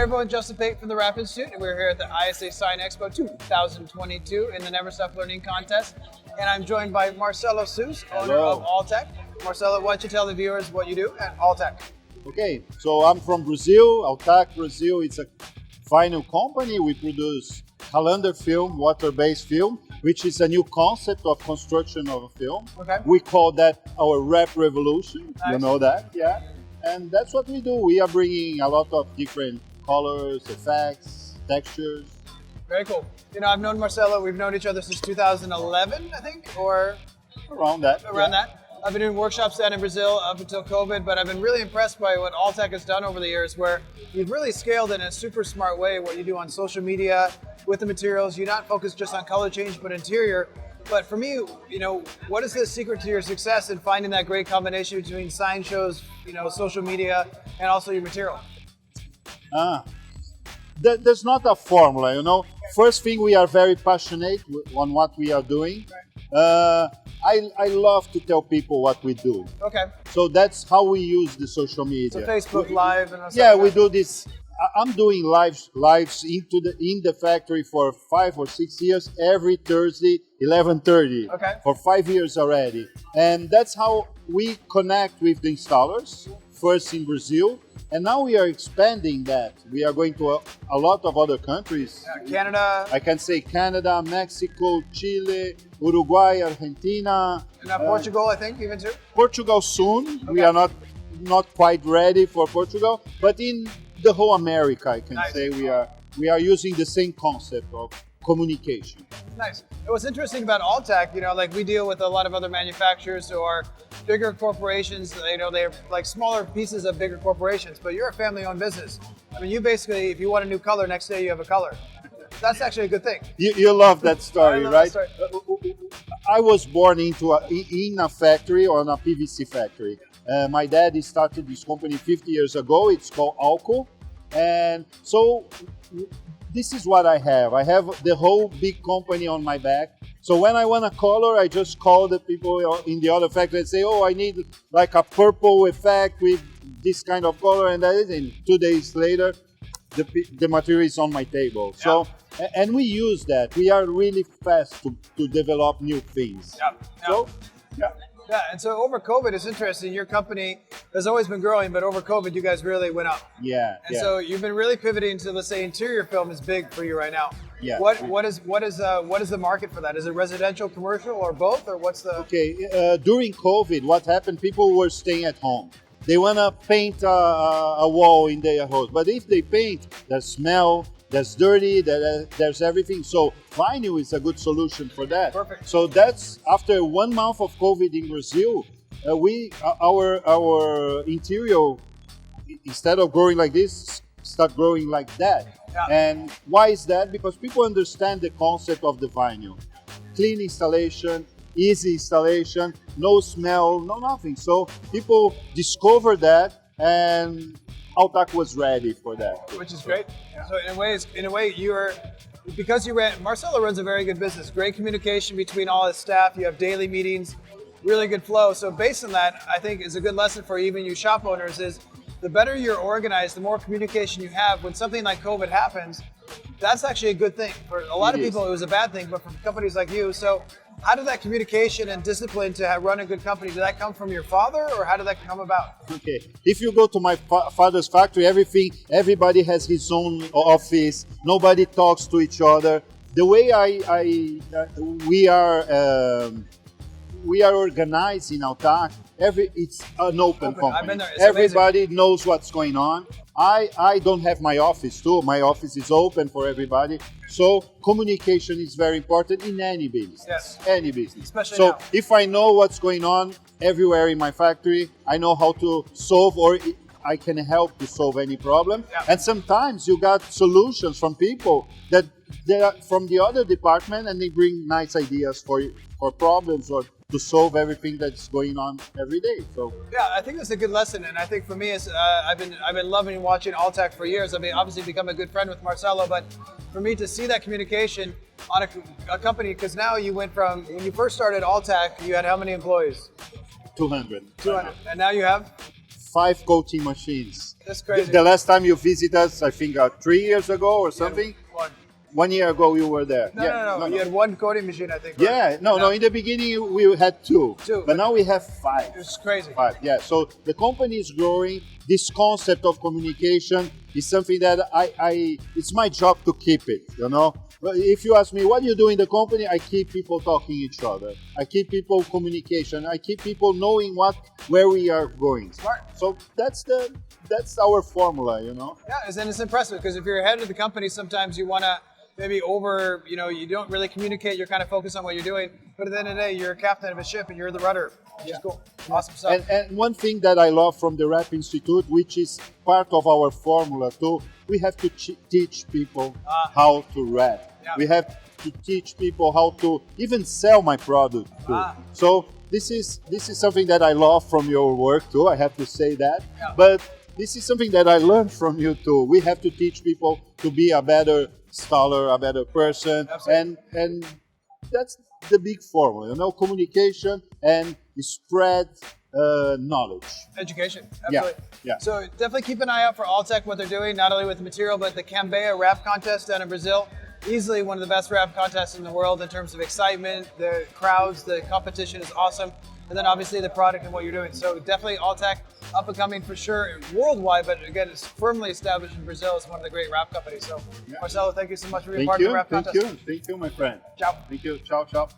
everyone, Justin Pate from the Rap Institute, and we're here at the ISA Sign Expo 2022 in the Never Stop Learning Contest. And I'm joined by Marcelo Souss, owner of Alltak. Marcelo, why don't you tell the viewers what you do at Alltak? Okay, so I'm from Brazil. Alltak Brazil is a vinyl company. We produce calendar film, water-based film, which is a new concept of construction of a film. Okay. We call that our rap revolution. Nice. You know that, yeah? And that's what we do. We are bringing a lot of different colors, effects, textures. Very cool. You know, I've known Marcelo, we've known each other since 2011, I think, or Around that. that. I've been doing workshops down in Brazil up until COVID, but I've been really impressed by what Alltak has done over the years, where you've really scaled in a super smart way what you do on social media with the materials. You're not focused just on color change, but interior. But for me, you know, what is the secret to your success in finding that great combination between sign shows, you know, social media, and also your material? There's not a formula, you know. First thing, we are very passionate on what we are doing. I love to tell people what we do. Okay. So that's how we use the social media. So Facebook Live and stuff. Yeah, we do this. I'm doing lives in the factory for 5 or 6 years, every Thursday, 11:30. Okay. For 5 years already. And that's how we connect with the installers, first in Brazil. And now we are expanding that. We are going to a lot of other countries. Canada. I can say Canada, Mexico, Chile, Uruguay, Argentina. And Portugal, I think, even too. Portugal soon. Okay. We are not quite ready for Portugal, but in the whole America, I can say we are using the same concept of communication. Nice. And what's interesting about Alltak, you know, like we deal with a lot of other manufacturers who are bigger corporations. You know, they're like smaller pieces of bigger corporations, but you're a family-owned business. I mean, you basically, if you want a new color, next day you have a color. That's actually a good thing. You love that story, love right? that story. I was born in a factory, on a PVC factory. My dad started this company 50 years ago. It's called Alltak. And so this is what I have. I have the whole big company on my back. So when I want a color, I just call the people in the other factory and say, oh, I need like a purple effect with this kind of color. And that is, and 2 days later, the material is on my table. Yeah. So, and we use that. We are really fast to develop new things. Yeah. So, yeah. Yeah, and so over COVID, it's interesting. Your company has always been growing, but over COVID, you guys really went up. Yeah. And so you've been really pivoting to, let's say, interior film is big for you right now. Yeah. What is the market for that? Is it residential, commercial, or both, or what's the? Okay. During COVID, what happened? People were staying at home. They wanna paint a wall in their house, but if they paint, there's smell. There's dirty, there's everything. So vinyl is a good solution for that. Perfect. So that's after 1 month of COVID in Brazil, our interior, instead of growing like this, start growing like that. Yeah. And why is that? Because people understand the concept of the vinyl. Clean installation, easy installation, no smell, no nothing. So people discover that, and Alltak was ready for that, which is great. Yeah. So in a way, Marcelo runs a very good business. Great communication between all his staff. You have daily meetings, really good flow. So based on that, I think is a good lesson for even you shop owners is the better you're organized, the more communication you have. When something like COVID happens, that's actually a good thing. For a lot of people, it was a bad thing, but for companies like you, so how did that communication and discipline to run a good company, did that come from your father, or how did that come about? Okay, if you go to my father's factory, everybody has his own office. Nobody talks to each other. The way we are organized in Alltak. It's an open company. I've been there. It's everybody amazing. knows what's going on. I don't have my office too. My office is open for everybody. So communication is very important in any business. Yes. Any business. Especially so now. if I know what's going on everywhere in my factory, I know how to solve, or I can help to solve any problem. Yeah. And sometimes you got solutions from people that they are from the other department, and they bring nice ideas for problems or to solve everything that's going on every day. So yeah, I think that's a good lesson, and I think for me, it's, I've been loving watching Alltak for years. I've obviously become a good friend with Marcelo, but for me to see that communication on a company, because now you went from when you first started Alltak, you had how many employees? 200. 200, and now you have 5 coating machines. That's crazy. The last time you visited us, I think 3 years ago or something. One. 1 year ago you were there. No. You had one coating machine, I think. Yeah, right? no. In the beginning we had two, Two. but now we have 5. It's crazy. 5, yeah. So the company is growing. This concept of communication is something that it's my job to keep it, you know. But if you ask me, what do you do in the company? I keep people talking each other. I keep people communication. I keep people knowing where we are going. Smart. So that's our formula, you know. Yeah, and it's impressive because if you're head of the company, sometimes you want to maybe you don't really communicate. You're kind of focused on what you're doing. But at the end of the day, you're a captain of a ship and you're the rudder. Which is cool. Awesome stuff. And one thing that I love from the Rap Institute, which is part of our formula too, we have to teach people how to rap. Yeah. We have to teach people how to even sell my product too. So this is something that I love from your work too. I have to say that. Yeah. But this is something that I learned from you too. We have to teach people to be a better scholar, a better person. Absolutely. And that's the big formula, you know, communication and spread knowledge. Education, absolutely. Yeah. So definitely keep an eye out for Alltak, what they're doing, not only with the material, but the Cambeia rap contest down in Brazil. Easily one of the best rap contests in the world in terms of excitement, the crowds, the competition is awesome. And then obviously the product and what you're doing. So definitely Alltak, up and coming for sure worldwide, but again, it's firmly established in Brazil as one of the great rap companies. So Marcelo, thank you so much for being part of the rap contest. Thank you, my friend. Ciao. Thank you. Ciao.